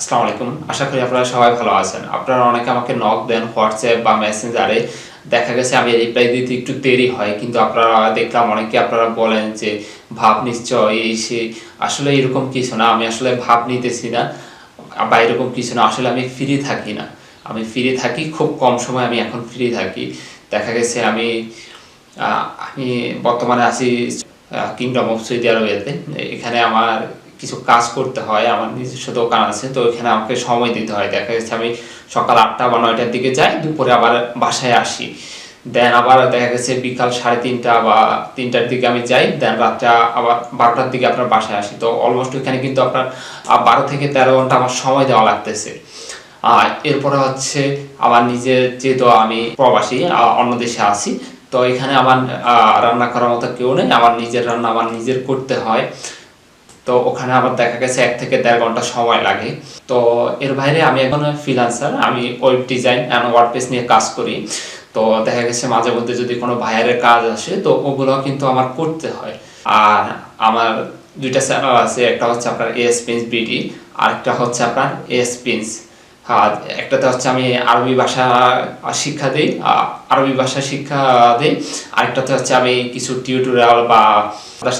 আসসালামু আলাইকুম। আশা করি আপনারা সবাই ভালো আছেন। আপনারা অনেকে আমাকে নক দেন হোয়াটসঅ্যাপ বা মেসেঞ্জারে। দেখা গেছে আমি রিপ্লাই দিতে একটু দেরি হয়। কিন্তু আপনারা দেখলাম অনেকে আপনারা বলেন যে ভাব নিশ্চয় এই সেই। আসলে এরকম কিছু না। আমি আসলে ভাব নিতেছি না বা এরকম কিছু না। আসলে আমি ফ্রি থাকি না। আমি ফ্রি থাকি খুব কম সময় আমি এখন ফ্রি থাকি। দেখা গেছে আমি বর্তমানে আছি কিংডম অফ সৌদি আরবেতে। এখানে আমার কিছু কাজ করতে হয়, আমার নিজস্ব দোকান আছে, তো এখানে আমাকে সময় দিতে হয়। দেখা যাচ্ছে আমি সকাল 8টা বা 9টার দিকে যাই, দুপুরে আবার বাসায় আসি। দেন আবার দেখা গেছে বিকাল 3:30 বা 3টার দিকে আমি যাই, দেন রাত্রে আবার 12টার দিকে আপনার বাসায় আসি। তো অলমোস্ট ওইখানে কিন্তু আপনার 12 থেকে 13 ঘন্টা আমার সময় দেওয়া লাগতেছে। এরপরে হচ্ছে আমার নিজের, যেহেতু আমি প্রবাসী অন্য দেশে আছি, তো এখানে আমার রান্না করার মতো কেউ নেই, আমার নিজের রান্না আমার নিজের করতে হয়। তো ওখানে আবার দেখা গেছে 1 থেকে 1.5 ঘন্টা সময় লাগে। তো এর বাইরে আমি এখন ফ্রিল্যান্সার, আমি ওয়েব ডিজাইন অ্যান্ড ওয়ার্ডপ্রেস নিয়ে কাজ করি। তো দেখা গেছে মাঝে মধ্যে যদি কোনো ভাইয়ারের কাজ আসে তো ওগুলো কিন্তু আমার করতে হয়। আর আমার দুইটা চ্যানেল আছে, একটা হচ্ছে আপনার এস প্রিন্স বিডি, আরেকটা হচ্ছে আপনার এস প্রিন্স। হ্যাঁ, একটাতে হচ্ছে আমি আরবি ভাষা শিক্ষা দিই, আরবি ভাষা শিক্ষা দিই। আরেকটাতে হচ্ছে আমি কিছু টিউটোরিয়াল বা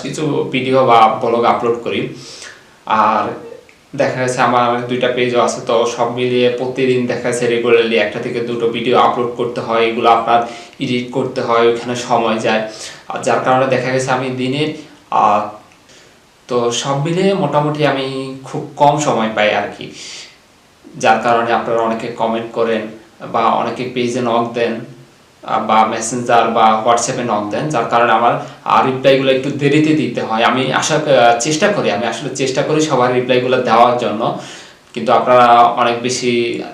কিছু ভিডিও বা ব্লগ আপলোড করি। আর দেখা গেছে আমার দুইটা পেজও আছে, তো সব মিলিয়ে প্রতিদিন দেখা যাচ্ছে রেগুলারলি 1 থেকে 2টো ভিডিও আপলোড করতে হয়। এগুলো আপনার এডিট করতে হয়, ওইখানে সময় যায়। আর যার কারণে দেখা গেছে আমি দিনে তো সব মিলিয়ে মোটামুটি আমি খুব কম সময় পাই আর কি। যার কারণে আপনারা অনেকে কমেন্ট করেন বা অনেকে পেজে নক দেন বা মেসেঞ্জার বা হোয়াটসঅ্যাপে নক দেন, যার কারণে আমার রিপ্লাইগুলো একটু দেরিতে দিতে হয়। আমি আসলে চেষ্টা করি সবার রিপ্লাইগুলো দেওয়ার জন্য, কিন্তু আপনারা অনেক বেশি,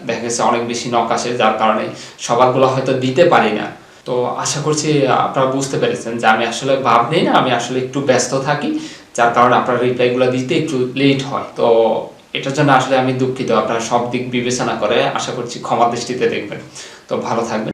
দেখা গেছে অনেক বেশি নক আসে, যার কারণে সবারগুলো হয়তো দিতে পারি না। তো আশা করছি আপনারা বুঝতে পেরেছেন যে আমি আসলে ভাব নেই না, আমি আসলে একটু ব্যস্ত থাকি, যার কারণে আপনার রিপ্লাইগুলো দিতে একটু লেট হয়। তো এটার জন্য আসলে আমি দুঃখিত। আপনারা সব দিক বিবেচনা করে আশা করছি ক্ষমা দৃষ্টিতে দেখবেন। তো ভালো থাকবেন।